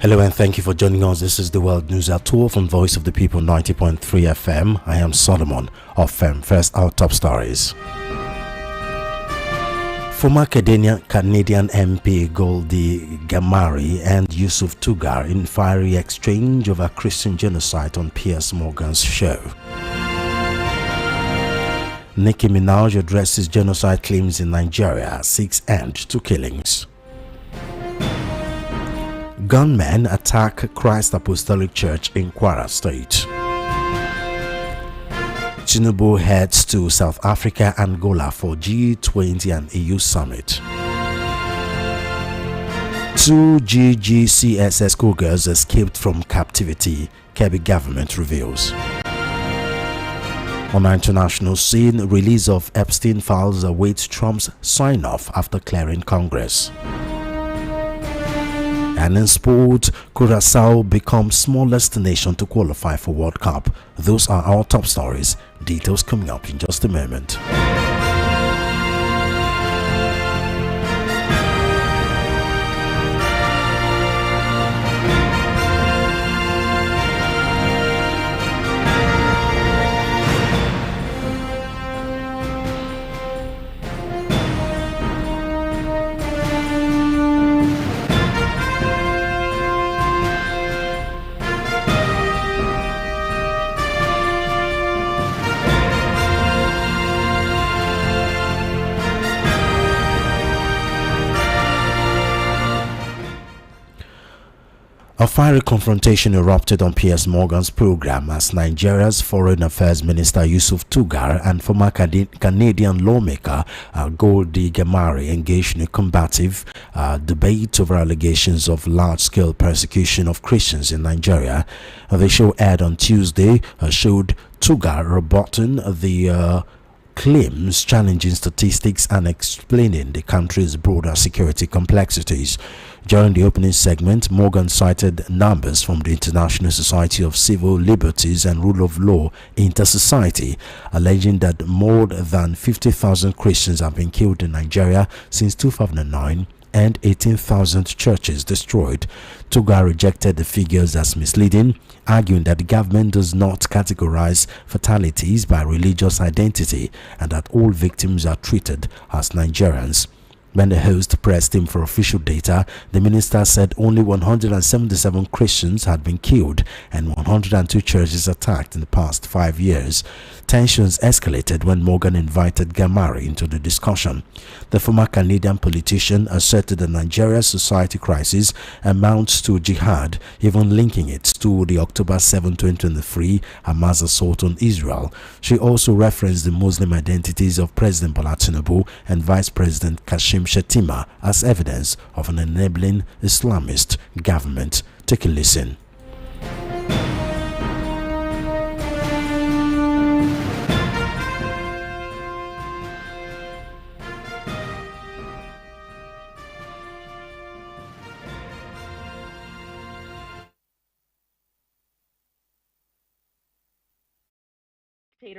Hello and thank you for joining us. This is the World News at 12 on Voice of the People 90.3 FM. I am Solomon of First, our top stories. Former Canadian MP Goldie, Ghamari and Yusuf Tuggar in fiery exchange over Christian genocide on Piers Morgan's show. Nicki Minaj addresses genocide claims in Nigeria, seeks end to killings. Gunmen attack Christ Apostolic Church in Kwara State. Tinubu heads to South Africa, Angola for G20 and EU summit. 2 GGCS schoolgirls escaped from captivity, Kebbi government reveals. On our international scene, release of Epstein files awaits Trump's sign-off after clearing Congress. And in sport, Curaçao becomes smallest nation to qualify for World Cup. Those are our top stories. Details coming up in just a moment. A fiery confrontation erupted on Piers Morgan's program as Nigeria's Foreign Affairs Minister Yusuf Tuggar and former Canadian lawmaker Goldie Ghamari engaged in a combative debate over allegations of large-scale persecution of Christians in Nigeria. The show aired on Tuesday showed Tuggar rebutting the claims, challenging statistics and explaining the country's broader security complexities. During the opening segment, Morgan cited numbers from the International Society of Civil Liberties and Rule of Law Inter-Society, alleging that more than 50,000 Christians have been killed in Nigeria since 2009 and 18,000 churches destroyed. Tuggar rejected the figures as misleading, arguing that the government does not categorize fatalities by religious identity and that all victims are treated as Nigerians. When the host pressed him for official data, the minister said only 177 Christians had been killed and 102 churches attacked in the past 5 years. Tensions escalated when Morgan invited Ghamari into the discussion. The former Canadian politician asserted that Nigeria's society crisis amounts to jihad, even linking it to the October 7, 2023 Hamas assault on Israel. She also referenced the Muslim identities of President Bola Tinubu and Vice President Kashim Shettima as evidence of an enabling Islamist government. Take a listen.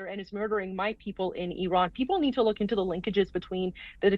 And is murdering my people in Iran. People need to look into the linkages between the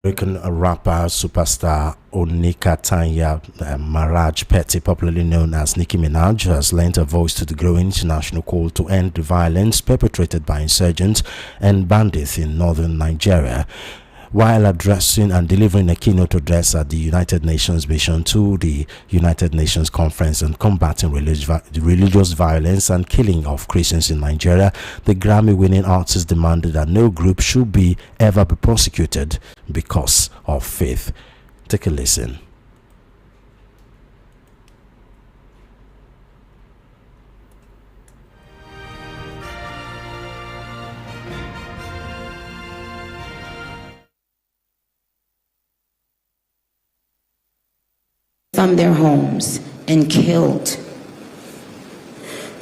American rapper superstar Onika Tanya Maraj Petty, popularly known as Nicki Minaj, has lent a voice to the growing international call to end the violence perpetrated by insurgents and bandits in northern Nigeria. While addressing and delivering a keynote address at the United Nations mission to the United Nations Conference on Combating Religious Violence and Killing of Christians in Nigeria, the Grammy-winning artist demanded that no group should ever be prosecuted because of faith. Take a listen. From their homes and killed.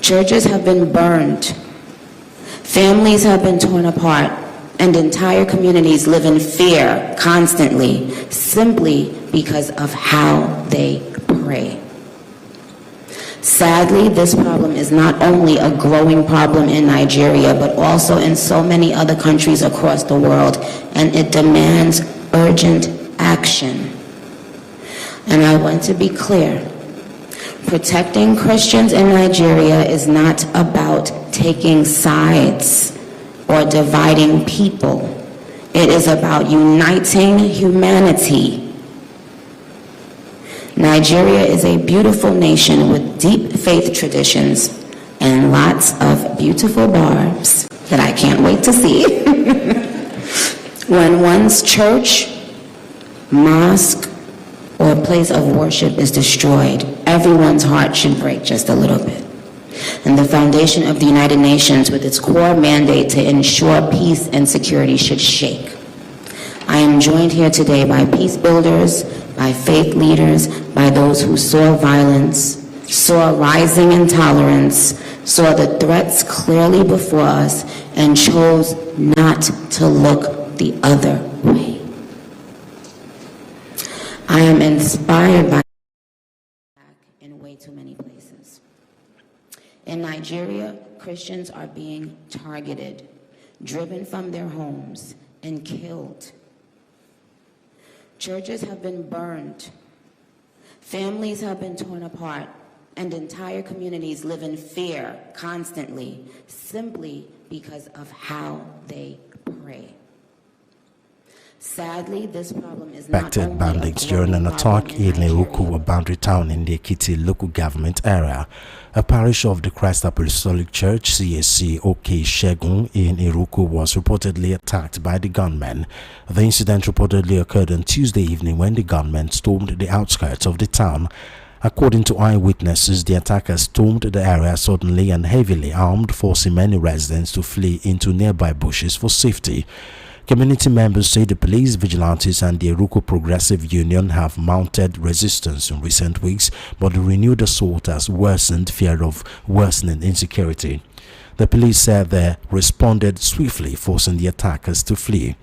Churches have been burned. Families have been torn apart, and entire communities live in fear constantly, simply because of how they pray. Sadly, this problem is not only a growing problem in Nigeria, but also in so many other countries across the world, and it demands urgent action. And I want to be clear, protecting Christians in Nigeria is not about taking sides or dividing people. It is about uniting humanity. Nigeria is a beautiful nation with deep faith traditions and lots of beautiful barbs that I can't wait to see. When one's church, mosque, or a place of worship is destroyed, everyone's heart should break just a little bit. And the foundation of the United Nations, with its core mandate to ensure peace and security, should shake. I am joined here today by peace builders, by faith leaders, by those who saw violence, saw rising intolerance, saw the threats clearly before us, and chose not to look the other way. I am inspired by in way too many places. In Nigeria, Christians are being targeted, driven from their homes, and killed. Churches have been burned. Families have been torn apart, and entire communities live in fear constantly, simply because of how they pray. Sadly, this problem is not only bandits during an attack in Leruku, a boundary town in the Ekiti local government area. A parish of the Christ Apostolic Church, CAC OK Shegun in Iruku, was reportedly attacked by the gunmen. The incident reportedly occurred on Tuesday evening when the gunmen stormed the outskirts of the town. According to eyewitnesses, the attackers stormed the area suddenly and heavily armed, forcing many residents to flee into nearby bushes for safety. Community members say the police, vigilantes and the Iruku Progressive Union have mounted resistance in recent weeks, but the renewed assault has worsened fear of worsening insecurity. The police said they responded swiftly, forcing the attackers to flee.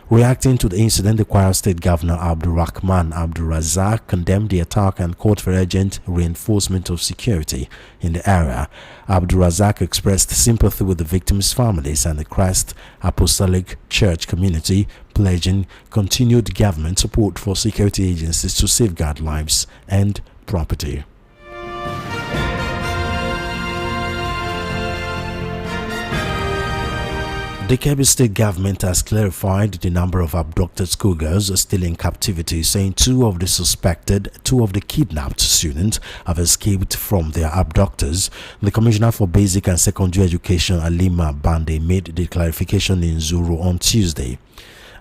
Reacting to the incident, the Kwara State Governor Abdurrahman Abdulrazak condemned the attack and called for urgent reinforcement of security in the area. Abdulrazak expressed sympathy with the victims' families and the Christ Apostolic Church community, pledging continued government support for security agencies to safeguard lives and property. The Kebbi state government has clarified the number of abducted schoolgirls still in captivity, saying two of the kidnapped students have escaped from their abductors. The Commissioner for Basic and Secondary Education, Alima Bande, made the clarification in Zuru on Tuesday.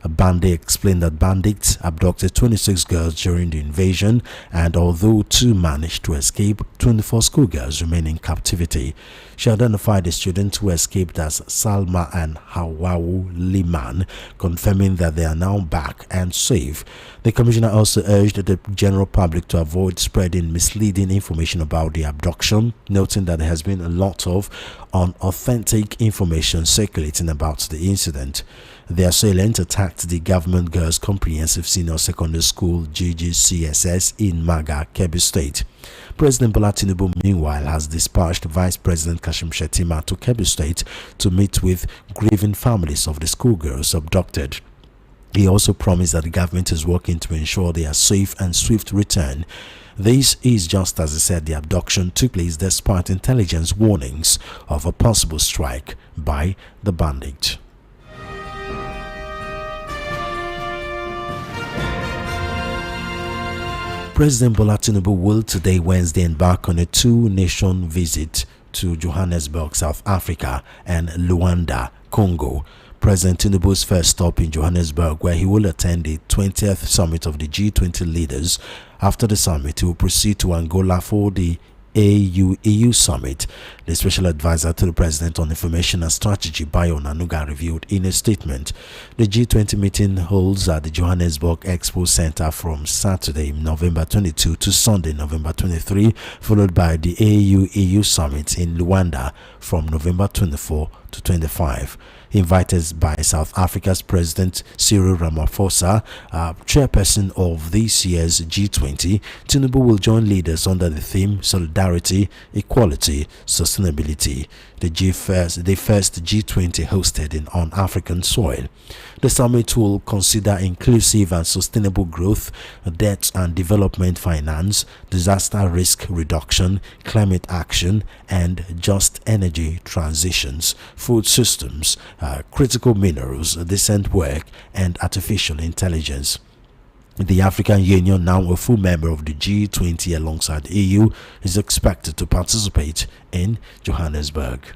Bande explained that bandits abducted 26 girls during the invasion, and although two managed to escape, 24 schoolgirls remain in captivity. She identified the students who escaped as Salma and Hawawu Liman, confirming that they are now back and safe. The commissioner also urged the general public to avoid spreading misleading information about the abduction, noting that there has been a lot of unauthentic information circulating about the incident. The assailant attacked the Government Girls Comprehensive Senior Secondary School GGCSS in Maga, Kebbi State. President Bola Tinubu, meanwhile, has dispatched Vice President Kashim Shettima to Kebbi State to meet with grieving families of the schoolgirls abducted. He also promised that the government is working to ensure their safe and swift return. This is just as he said the abduction took place despite intelligence warnings of a possible strike by the bandit. President Bola Tinubu will today, Wednesday, embark on a two-nation visit to Johannesburg, South Africa, and Luanda, Congo. President Tinubu's first stop in Johannesburg, where he will attend the 20th summit of the G20 leaders. After the summit, he will proceed to Angola for the AU-EU summit. The special advisor to the president on information and strategy, Bayo Nanuga, revealed in a statement. The G20 meeting holds at the Johannesburg Expo Center from Saturday, November 22 to Sunday, November 23, followed by the AU-EU summit in Luanda from November 24 to 25. Invited by South Africa's President Cyril Ramaphosa, chairperson of this year's G20, Tinubu will join leaders under the theme Solidarity, Equality, Sustainability. The first G20 hosted on African soil. The summit will consider inclusive and sustainable growth, debt and development finance, disaster risk reduction, climate action, and just energy transitions, food systems, critical minerals, decent work, and artificial intelligence. The African Union, now a full member of the G20 alongside EU, is expected to participate in Johannesburg.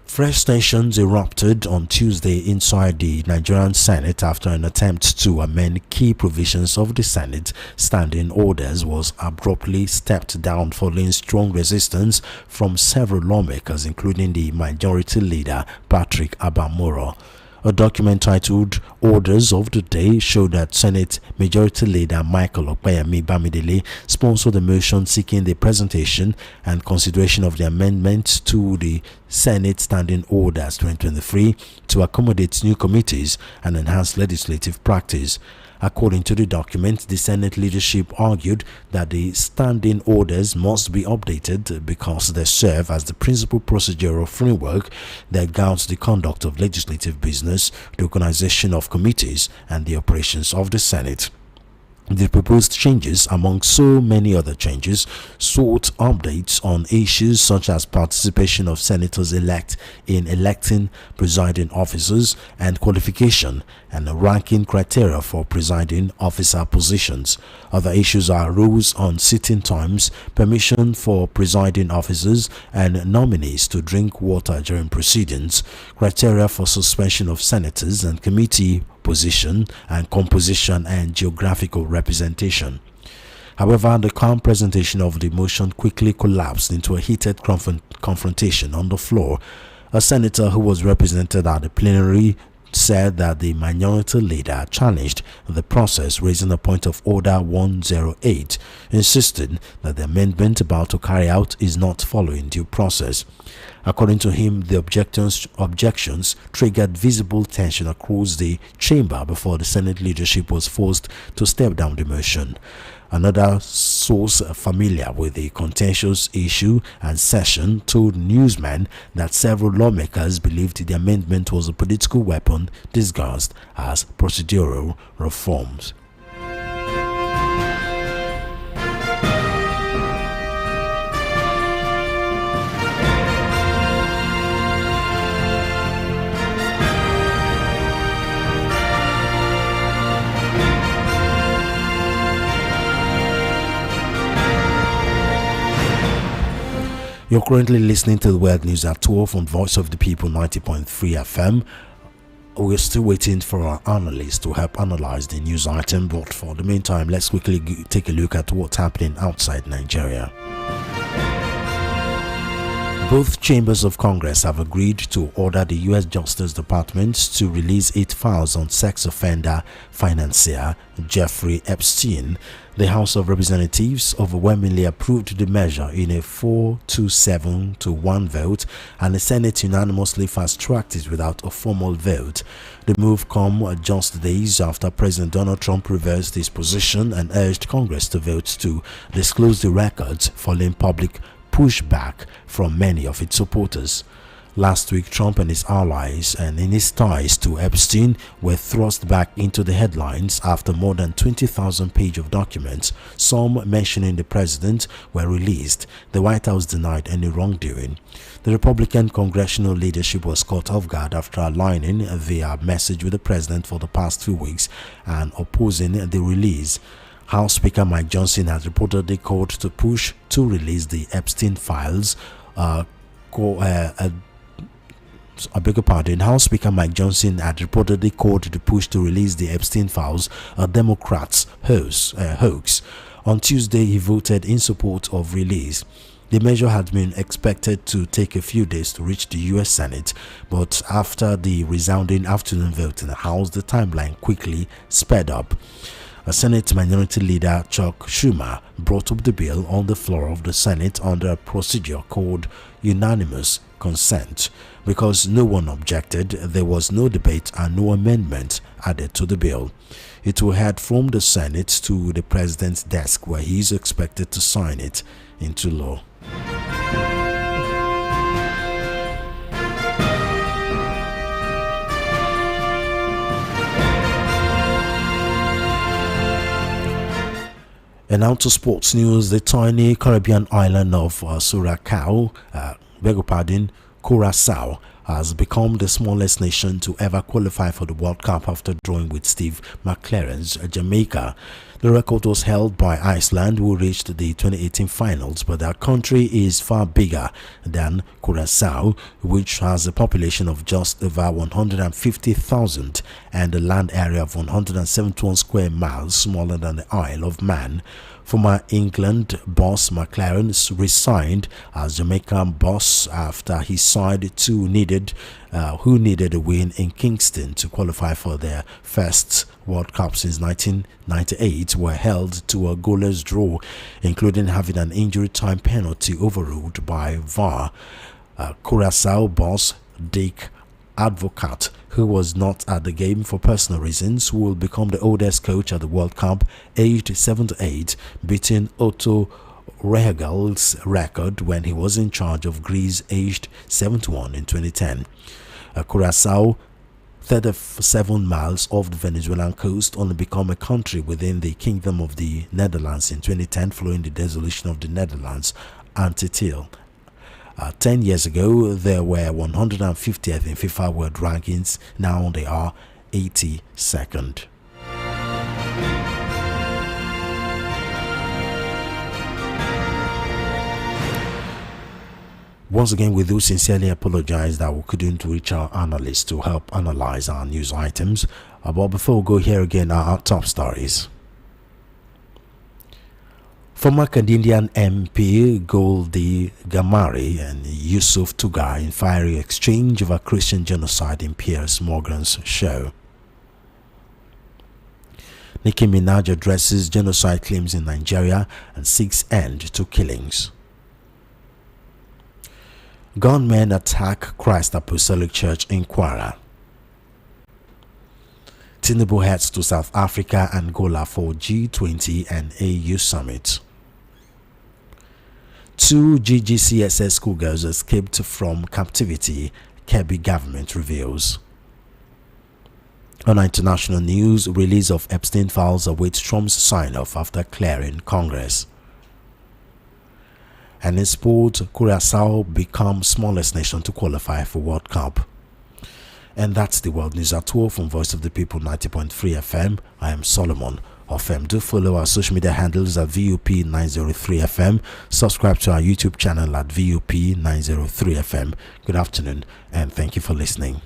Fresh tensions erupted on Tuesday inside the Nigerian Senate after an attempt to amend key provisions of the Senate standing orders was abruptly stepped down following strong resistance from several lawmakers, including the majority leader Patrick Abamoro. A document titled Orders of the Day showed that Senate Majority Leader Michael Okpeyemi Bamidele sponsored a motion seeking the presentation and consideration of the amendment to the Senate Standing Orders 2023 to accommodate new committees and enhance legislative practice. According to the document, the Senate leadership argued that the standing orders must be updated because they serve as the principal procedural framework that guides the conduct of legislative business, the organization of committees, and the operations of the Senate. The proposed changes, among so many other changes, sought updates on issues such as participation of senators-elect in electing presiding officers and qualification and ranking criteria for presiding officer positions. Other issues are rules on sitting times, permission for presiding officers and nominees to drink water during proceedings, criteria for suspension of senators and committee position and composition, and geographical representation. However, the calm presentation of the motion quickly collapsed into a heated confrontation on the floor. A senator who was represented at the plenary said that the minority leader challenged the process, raising a point of order 108, insisting that the amendment about to carry out is not following due process. According to him, the objections triggered visible tension across the chamber before the Senate leadership was forced to step down the motion. Another source familiar with the contentious issue and session told newsmen that several lawmakers believed the amendment was a political weapon disguised as procedural reforms. You're currently listening to the World News at 12 on Voice of the People 90.3 FM. We're still waiting for our analysts to help analyze the news item, but for the meantime, let's quickly take a look at what's happening outside Nigeria. Both chambers of Congress have agreed to order the U.S. Justice Department to release 8 files on sex offender financier Jeffrey Epstein. The House of Representatives overwhelmingly approved the measure in a 4-7 to 1 vote, and the Senate unanimously fast-tracked it without a formal vote. The move comes just days after President Donald Trump reversed his position and urged Congress to vote to disclose the records, following public pushback from many of its supporters. Last week, Trump and his allies and in his ties to Epstein were thrust back into the headlines after more than 20,000 pages of documents, some mentioning the president, were released. The White House denied any wrongdoing. The Republican congressional leadership was caught off guard after aligning their message with the president for the past 2 weeks and opposing the release. House Speaker Mike Johnson has reportedly called to push to release the Epstein files. I beg your pardon. House Speaker Mike Johnson had reportedly called to push to release the Epstein files, a Democrats' hoax. On Tuesday, he voted in support of release. The measure had been expected to take a few days to reach the U.S. Senate, but after the resounding afternoon vote in the House, the timeline quickly sped up. A Senate Minority Leader Chuck Schumer brought up the bill on the floor of the Senate under a procedure called unanimous consent. Because no one objected, there was no debate and no amendment added to the bill. It will head from the Senate to the President's desk, where he is expected to sign it into law. And now to sports news. The tiny Caribbean island of Curacao has become the smallest nation to ever qualify for the World Cup after drawing with Steve McLaren's Jamaica. The record was held by Iceland, who reached the 2018 finals, but their country is far bigger than Curacao, which has a population of just over 150,000 and a land area of 171 square miles, smaller than the Isle of Man. Former England boss McLaren resigned as Jamaican boss after his side who needed a win in Kingston to qualify for their first World Cup since 1998 were held to a goalless draw, including having an injury time penalty overruled by VAR. Curacao boss Dick Advocat, who was not at the game for personal reasons, who will become the oldest coach at the World Cup, aged 78, beating Otto Rehagel's record when he was in charge of Greece, aged 71 in 2010. Curacao, 37 miles off the Venezuelan coast, only become a country within the Kingdom of the Netherlands in 2010 following the dissolution of the Netherlands Antilles. 10 years ago, they were 150th in FIFA World Rankings. Now they are 82nd. Once again, we do sincerely apologize that we couldn't reach our analysts to help analyze our news items. But before we go, here again are our top stories. Former Canadian MP Goldie, Ghamari and Yusuf Tuggar in fiery exchange over Christian genocide in Piers Morgan's show. Nicki Minaj addresses genocide claims in Nigeria and seeks end to killings. Gunmen attack Christ Apostolic Church in Kwara. Tinubu heads to South Africa, Angola for G20 and AU summit. 2 GGCSS schoolgirls escaped from captivity, Kebbi government reveals. On international news, release of Epstein files awaits Trump's sign-off after clearing Congress. And in sport, Curacao becomes smallest nation to qualify for World Cup. And that's the World News at 12 from Voice of the People 90.3 FM. I am Solomon Ofem. Do follow our social media handles at VUP 903 FM. Subscribe to our YouTube channel at VUP 903 FM. Good afternoon and thank you for listening.